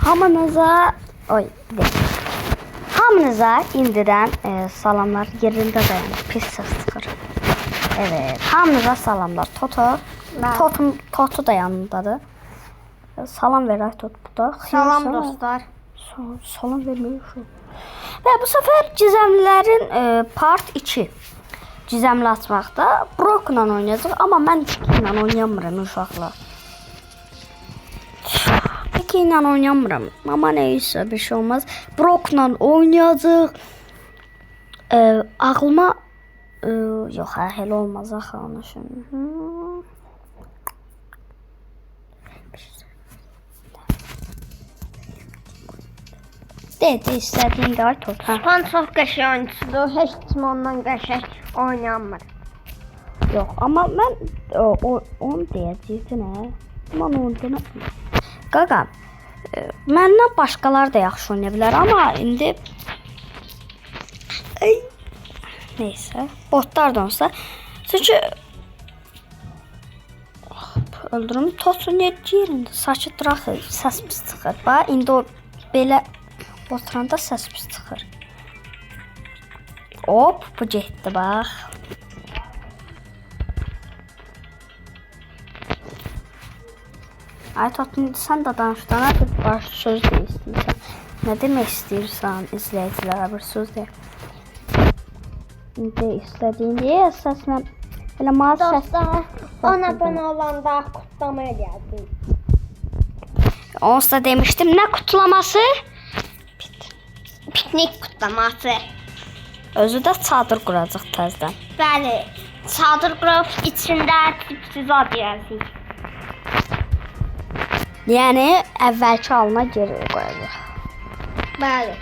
Hamınıza hamınıza indiren salamlar yerinde dayanır. Pis ses çıxır. Evet, hamınıza salamlar. Totu da yanındadır. Salam verək Tot bu da. Salam dostlar. Salam vermiyor şu. Ve bu sefer Gizemlilerin part 2. Gizemli açmaqda Brock'la oynayacaq, amma mən Tiki-lə oynayamıram uşaqlar. Tiki-lə oynayamıram, amma neysə bir şey olmaz. Brock'la oynayacaq. Ağlıma yox, elə olmaz axı onu şimdi. Dedi istədiyin də Tot. Span çox qəşəng oyunçudur. Heç kim ondan qəşəng oynayamır. Yox, amma mən onu deyəcəkdim nə? Mən onu demədim. Qaqa, məndən başqaları da yaxşı oynaya bilər, amma indi neysə, botlar da olsa. Çünki öldürüm Totu nə yerində sakit duraq, səs pis çıxır. Bax, indi o belə oturanda səs pis çıxır. Hop, bu getdi bax. Ay Totun, sən də danışdana bir baş söz deyirsən. Nə demək istəyirsən izləyicilərə bir söz de. İndi istədiyin deyə səslə elə mənə səs. Dostlar, ona abunə olanda kutlamaya gəldim. Onsuz da demişdim, nə kutlaması? Piknik kutlaması. Özü də çadır quracaq təzədən. Bəli, çadır qurub içində tipsiz ad yazır. Yəni əvvəlki halına geri qoyacaq. Bəli.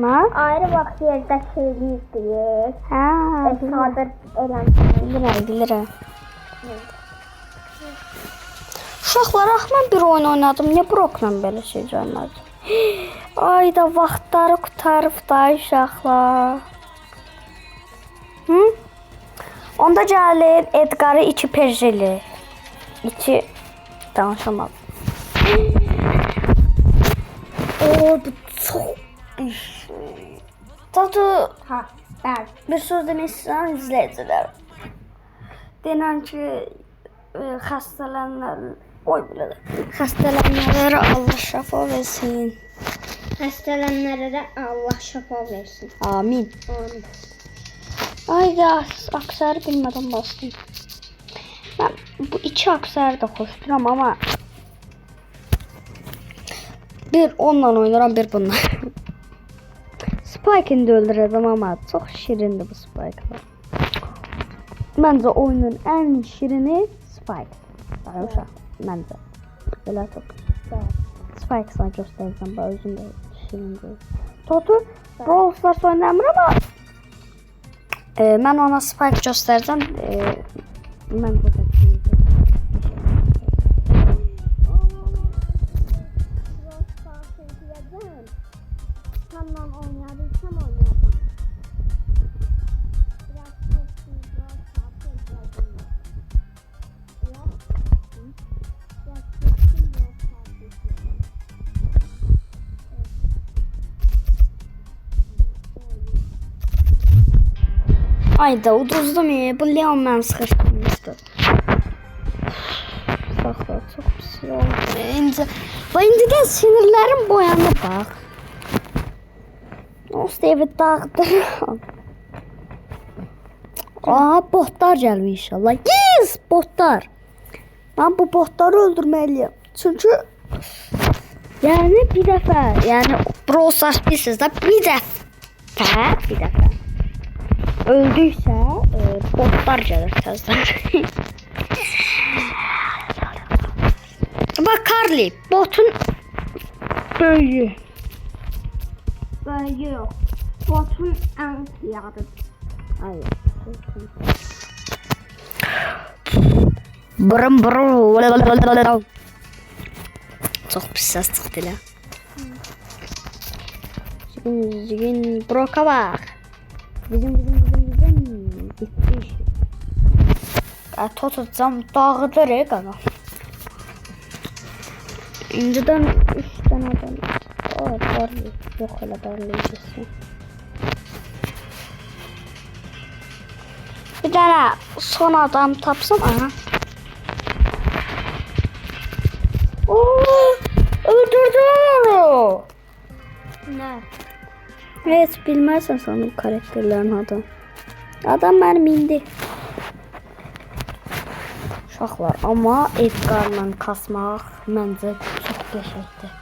Nə? Ayrı vaxt yerdə şeyliyir. Hə, Çadır eləmişdir. bilirəm. Uşaqlar, mən bir oyun oynadım. Niyə Brock'la belə şey oynadım? Ay da vaxtları qutarıb da uşaqlar. Onda gəlin Edgar'ı 2 perjeli. 2 danışamam. O bu çox Tadı Bəli. bir söz demək istəyirəm izləyicilər. Denən ki xəstələnənlərə Allah şəfa versin. Xəstələnənlərə də Allah şəfa versin. Amin. Amin. Ay da aksarı bilmədən bastım. Mən bu 2 aksarı da xoşduram, amma bir onunla oynaram, bir bununla. Spike'ini də öldürəcəm, amma çox şirindir bu Spike'lar. Məncə oyunun ən şirini Spike. Bax uşaq, məncə. Belə çox. Spike sana göstərəcəm, bax özüm də şirindir. Totu Brawl Stars oynamır, amma mən ona Spike göstərəcəm. Mən bu da Ay da uduzdum ya. Bu Leon mən sıxışdırmışdı. Bax da çox pis oldu. İndi də sinirlərim boyandı bax. Onsuz evi dağıdıram. Botlar gəlmir inşallah. Yes, botlar. Mən bu botları öldürməliyəm. Çünki yəni bir dəfə, yəni Brawl Stars bilirsiniz də bir dəfə öldüysə botlar gəlir təzədən. Bax Carly, botun böyüyü. Böyüyü yox. Botun ən siyadır. Ay. Bırım. Çox pis səs çıxdı elə. Zigin Brock'a bax. Bizim. Gitti işi. Tutacağım dağıdır qaqa. İnciden 3 tane adam. O darlı. Yok öyle darlayıcısı. Bir tane son adam tapsam. Aha. Oo, öldürdü. Ne? Evet, bilmezsen sanırım karakterlerin adı. Adam benim indi. Uşaqlar, amma Edgar'la kasmaq məncə çox qəşəngdir.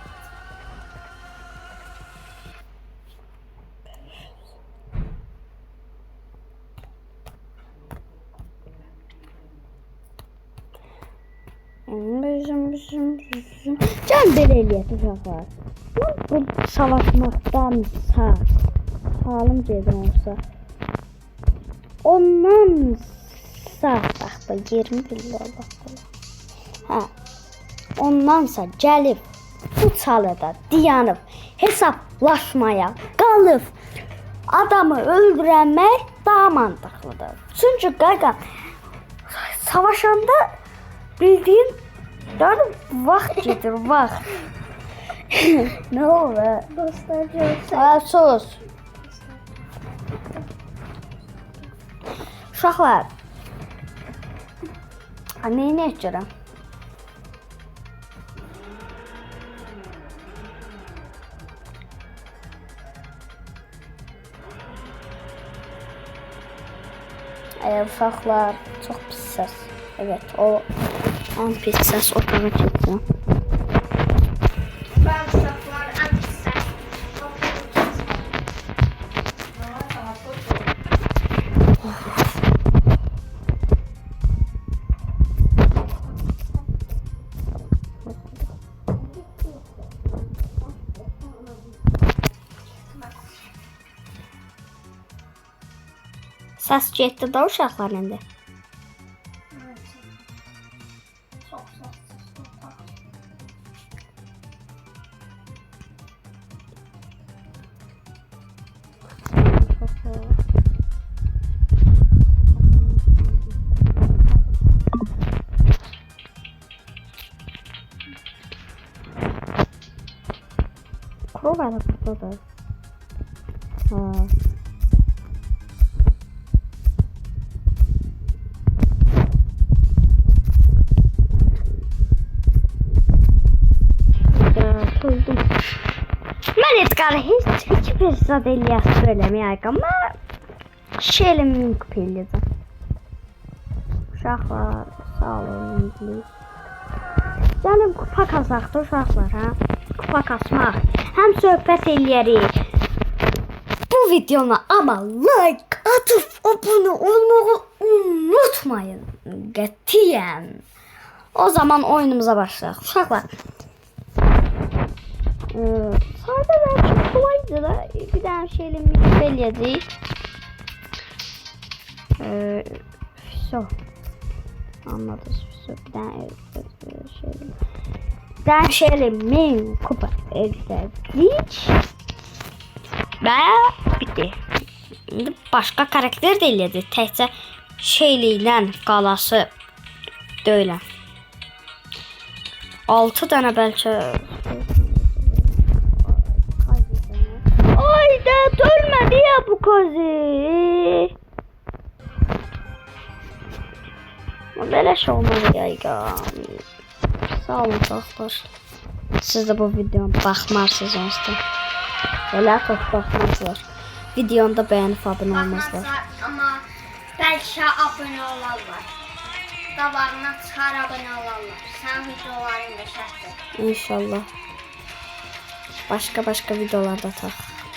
Can belə eləyək uşaqlar. Bu savaşmaqdan sağlam gedir olsa. Ondan sağ baxda 20 billah baxda. Hə. Ondansa gəlib bu çalıda dayanıb hesablaşmaya qalıb adamı öldürmək daha mantıqlıdır. Çünki qaqa savaşanda bildiğin vaxt gedir, vaxt. Ne olur? Dostlar, sus. Uşaqlar. Neyini etcərəm? Uşaqlar çox pis səs. Evet, o en pis səs otağa çıxdı. Ben uşaqlar ən pis səs. Səs getdi də uşaqlar indi. Kuru var burada da. Ha. Mən Edgar'ı heç bir zad eləyək söyləməyək, amma şeylə mümkün eləyəcəm. Uşaqlar, sağ olun. Gəlin kupa kasaqdır uşaqlar, hə? Kupa kasmaq. Həm söhbət eləyərik. Bu videona amma like atıp abone olmağı unutmayın. Qətiyyən. O zaman oyunumuza başlayaq. Uşaqlar. Sadece çok kolaydı da bir tane şeyle mükemmel eləyəcəyik. Anladınız. Bir tane şeyle min kupa eləyəcəyik. Və bitti. İndi başqa karakter də eləyəcək. Təkcə şeylə qalası deyilən. 6 dənə bəlkə. Ayda ölmedi ya bu kozi. Böyle şey olmadı ya. Sağ olun dostlar. Siz de bu videoya baxmarsınız onsuz. Elə çox baxmarsınız. Videonu da bəyənib abunə olmazlar. Amma bəlkə abunə olarlar. Davamına çıxar abunə olarlar. Sən videolarını da şərh et. İnşallah. Başka videolarda tak.